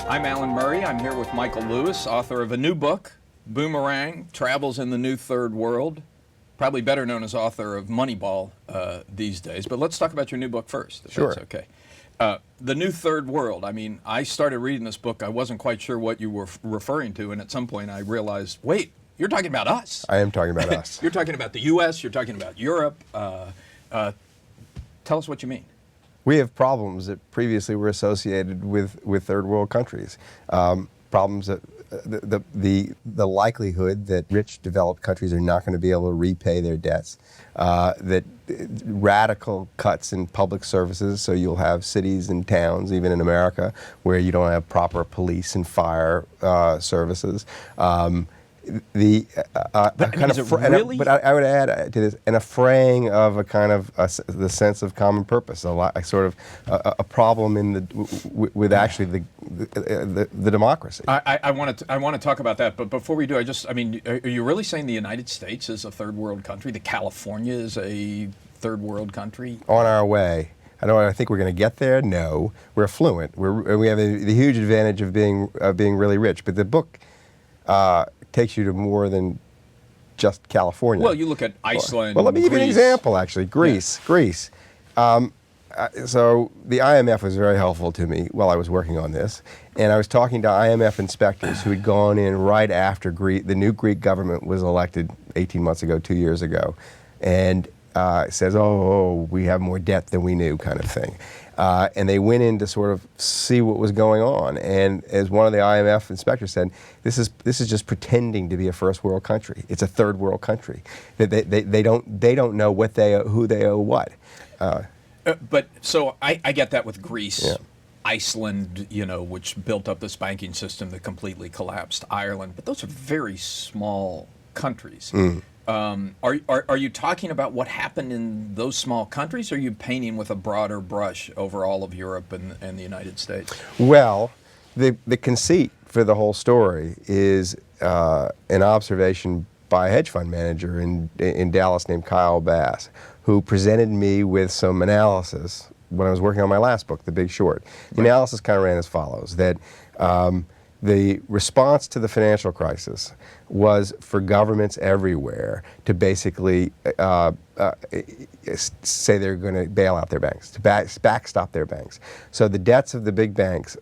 I'm Alan Murray. I'm here with Michael Lewis, author of a new book, Boomerang, Travels in the New Third World, probably better known as author of Moneyball these days. But let's talk about your new book first, if Sure. that's okay. The New Third World. I mean, I started reading this book. I wasn't quite sure what you were referring to, and at some point I realized, wait, you're talking about us. I am talking about us. You're talking about the U.S., you're talking about Europe. Tell us what you mean. We have problems that previously were associated with third world countries. Problems that the likelihood that rich developed countries are not going to be able to repay their debts. That radical cuts in public services, so you'll have cities and towns, even in America, where you don't have proper police and fire services. But I would add to this an affraying of a kind of the sense of common purpose, a problem with actually the democracy. I want to talk about that, but before we do, are you really saying the United States is a third world country? That California is a third world country? On our way. I think we're going to get there. No, we're affluent. We have the huge advantage of being really rich. But the book takes you to more than just California. Well, you look at Iceland. Well, let me give you an Greece. example, actually. Greece. Yeah. Greece. So the IMF was very helpful to me while I was working on this. And I was talking to IMF inspectors who had gone in right after the new Greek government was elected 18 months ago, 2 years ago. And it says, we have more debt than we knew, kind of thing. And they went in to sort of see what was going on. And as one of the IMF inspectors said, this is just pretending to be a first world country. It's a third world country. They don't know who they owe what. But so I get that with Greece. Yeah. Iceland, which built up this banking system that completely collapsed. Ireland, but those are very small countries. Mm. Are you talking about what happened in those small countries, or are you painting with a broader brush over all of Europe and the United States? Well, the conceit for the whole story is an observation by a hedge fund manager in Dallas named Kyle Bass, who presented me with some analysis when I was working on my last book, The Big Short. The analysis kind of ran as follows, that the response to the financial crisis was for governments everywhere to basically say they're going to bail out their banks, to backstop their banks. So the debts of the big banks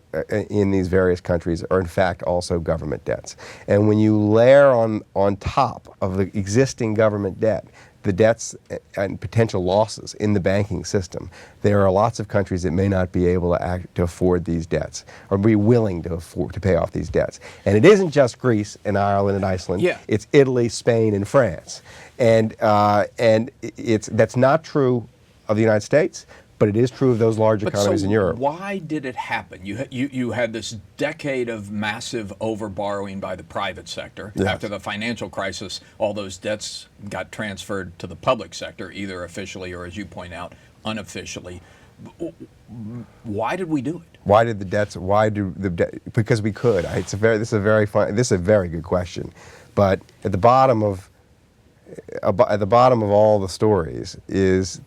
in these various countries are in fact also government debts. And when you layer on top of the existing government debt the debts and potential losses in the banking system, there are lots of countries that may not be able to afford these debts or be willing to pay off these debts. And it isn't just Greece and Ireland and Iceland. Yeah. It's Italy, Spain, and France. And that's not true of the United States, but it is true of those large economies in Europe. Why did it happen? You had this decade of massive overborrowing by the private sector. Yes. After the financial crisis, all those debts got transferred to the public sector, either officially or, as you point out, unofficially. Why did we do it? Why did the debts? Because we could. This is a very good question, but at the bottom of all the stories is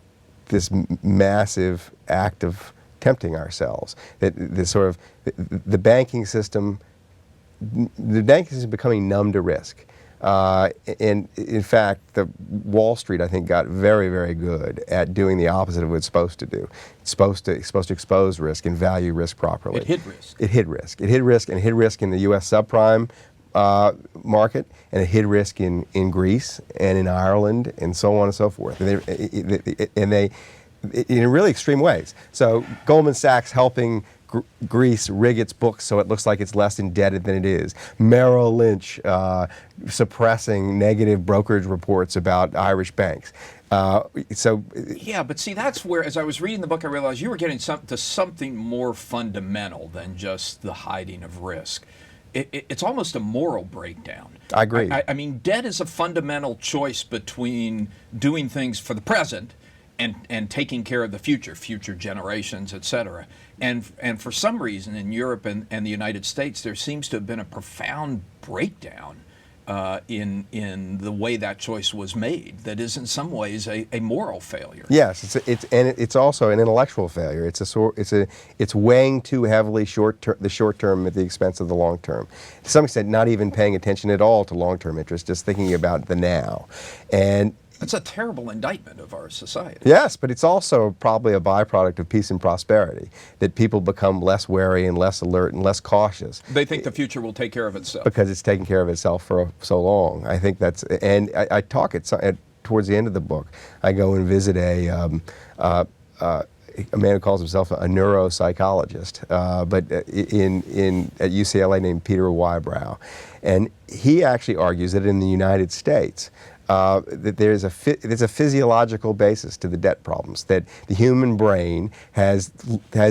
this massive act of tempting ourselves. The banking system is becoming numb to risk. And in fact, the Wall Street, I think, got very, very good at doing the opposite of what it's supposed to do. It's supposed to expose risk and value risk properly. It hid risk. It hid risk. It hid risk, and it hid risk in the U.S. subprime market, and it hid risk in Greece and in Ireland and so on and so forth. And they in really extreme ways. So Goldman Sachs helping Greece rig its books so it looks like it's less indebted than it is. Merrill Lynch suppressing negative brokerage reports about Irish banks. Yeah, but see, that's where, as I was reading the book, I realized you were getting to something more fundamental than just the hiding of risk. It's almost a moral breakdown. I agree. I mean, debt is a fundamental choice between doing things for the present and taking care of the future generations, et cetera. And for some reason in Europe and the United States, there seems to have been a profound breakdown in the way that choice was made that is in some ways a moral failure. Yes, it's also an intellectual failure. It's weighing too heavily the short term at the expense of the long term. To some extent, not even paying attention at all to long term interest, just thinking about the now. And that's a terrible indictment of our society. yes, but it's also probably a byproduct of peace and prosperity, that people become less wary and less alert and less cautious. They think the future will take care of itself. Because it's taken care of itself for so long. I think that's, and I talk towards the end of the book, I go and visit a man who calls himself a neuropsychologist, but at UCLA, named Peter Wybrow. And he actually argues that in the United States, that there's a physiological basis to the debt problems, that the human brain has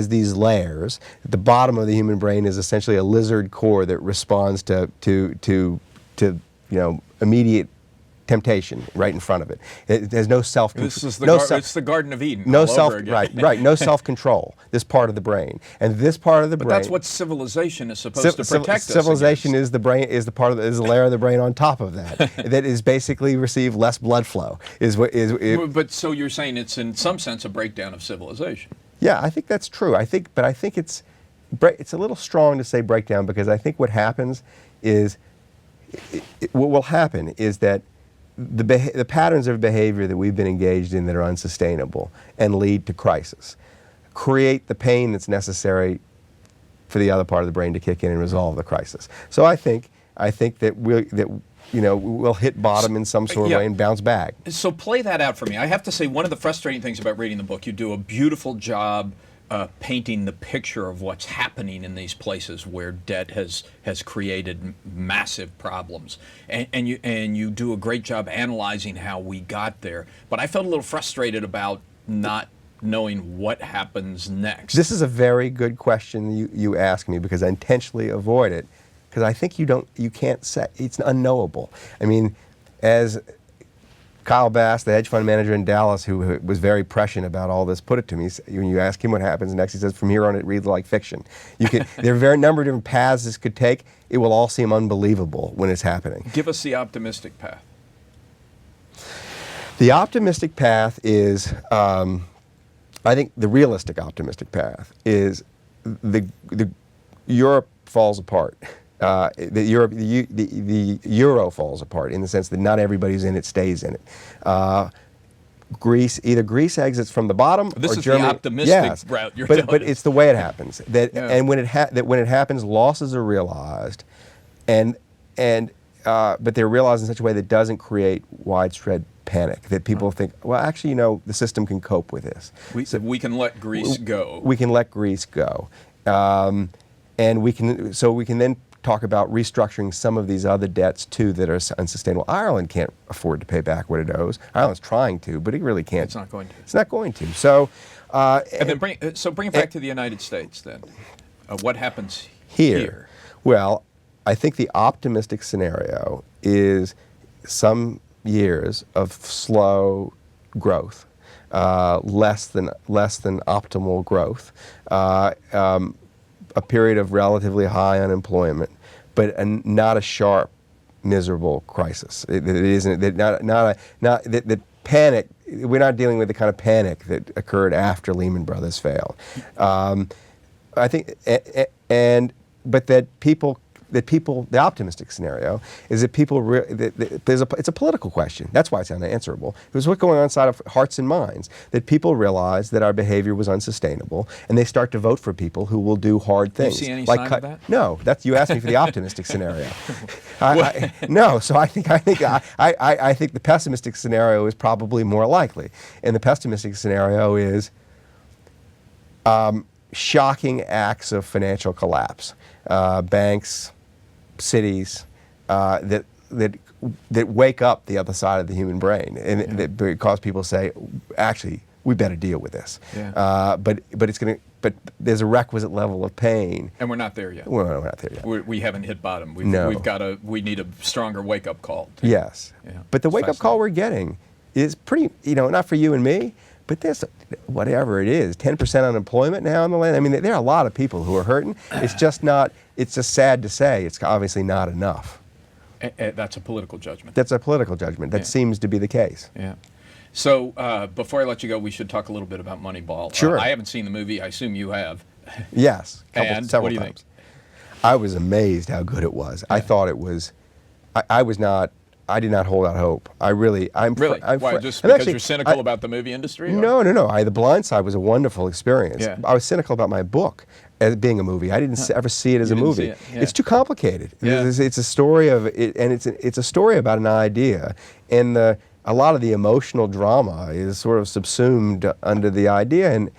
these layers. At the bottom of the human brain is essentially a lizard core that responds to immediate temptation right in front of it. It has no self-control. This is it's the Garden of Eden. No all self, over again. right. No self-control. This part of the brain, and this part of the brain. But that's what civilization is supposed to protect us. Civilization is the brain, is the layer of the brain on top of that that is basically receive less blood flow. But so you're saying it's in some sense a breakdown of civilization. Yeah, I think that's true. I think it's a little strong to say breakdown, because I think what happens is what will happen is that the patterns of behavior that we've been engaged in that are unsustainable and lead to crisis create the pain that's necessary for the other part of the brain to kick in and resolve the crisis. So I think that we'll hit bottom in some sort of way and bounce back. So play that out for me. I have to say, one of the frustrating things about reading the book, you do a beautiful job painting the picture of what's happening in these places where debt has created massive problems, and you do a great job analyzing how we got there. But I felt a little frustrated about not knowing what happens next. This is a very good question you ask me, because I intentionally avoid it, because I think you can't say, it's unknowable. I mean, as Kyle Bass, the hedge fund manager in Dallas, who was very prescient about all this, put it to me. When you ask him what happens next, he says, from here on it reads like fiction. There are a very number of different paths this could take. It will all seem unbelievable when it's happening. Give us the optimistic path. The optimistic path is, I think the realistic optimistic path is the Europe falls apart. The euro falls apart in the sense that not everybody who's in it stays in it. Either Greece exits from the bottom, this or is Germany. The optimistic route you're telling but us. it's the way it happens. And when it happens, losses are realized, but they're realized in such a way that doesn't create widespread panic. That people think, well, actually, the system can cope with this. We can let Greece go. We can let Greece go, and we can then talk about restructuring some of these other debts too that are unsustainable. Ireland can't afford to pay back what it owes. Ireland's trying to, but it really can't. It's not going to. It's not going to. So, and then bring it back to the United States then. What happens here? Well, I think the optimistic scenario is some years of slow growth, less than optimal growth. A period of relatively high unemployment, but not a sharp, miserable crisis. It isn't that panic. We're not dealing with the kind of panic that occurred after Lehman Brothers failed. I think, but that people. The optimistic scenario is that it's a political question. That's why it's unanswerable. It was what's going on inside of hearts and minds, that people realize that our behavior was unsustainable, and they start to vote for people who will do hard things. Do you see any sign of that? No, you asked me for the optimistic scenario. No, so I think the pessimistic scenario is probably more likely, and the pessimistic scenario is shocking acts of financial collapse, banks, cities that wake up the other side of the human brain, and that cause people to say, actually, we better deal with this. Yeah. But there's a requisite level of pain, and we're not there yet. We're not there yet. We haven't hit bottom. No. We need a stronger wake-up call. Yes. Yeah. But the wake-up call we're getting is pretty, not for you and me, but there's, whatever it is, 10% unemployment now in the land. I mean, there are a lot of people who are hurting. It's just sad to say. It's obviously not enough. That's a political judgment. That's a political judgment. That Yeah. seems to be the case. Yeah. So before I let you go, we should talk a little bit about Moneyball. Sure. I haven't seen the movie. I assume you have. Yes, And several what do you times. think? I was amazed how good it was. I thought it was. I was not. I did not hold out hope. I'm Really? Why? Just because you're cynical about the movie industry? Or? No. The Blind Side was a wonderful experience. Yeah. I was cynical about my book as being a movie. I didn't ever see it as You a didn't movie. see it, yeah. It's too complicated. Yeah. It's a story of it, and it's a story about an idea, and a lot of the emotional drama is sort of subsumed under the idea. And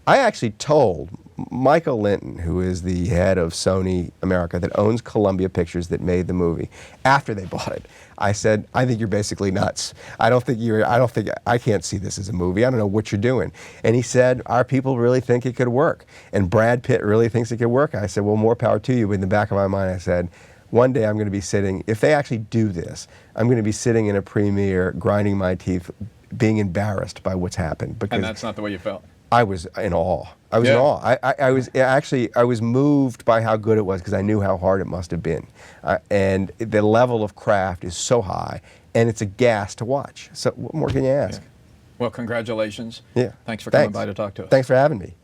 I actually told Michael Linton, who is the head of Sony America that owns Columbia Pictures that made the movie, after they bought it, I said, I think you're basically nuts. I can't see this as a movie. I don't know what you're doing. And he said, our people really think it could work. And Brad Pitt really thinks it could work. I said, well, more power to you. But in the back of my mind, I said, one day I'm going to be sitting, if they actually do this, I'm going to be sitting in a premiere, grinding my teeth, being embarrassed by what's happened. Because And that's not the way you felt? I was in awe. I was in awe. I was moved by how good it was because I knew how hard it must have been. And the level of craft is so high, and it's a gas to watch. So what more can you ask? Yeah. Well, congratulations. Yeah. Thanks for coming by to talk to us. Thanks for having me.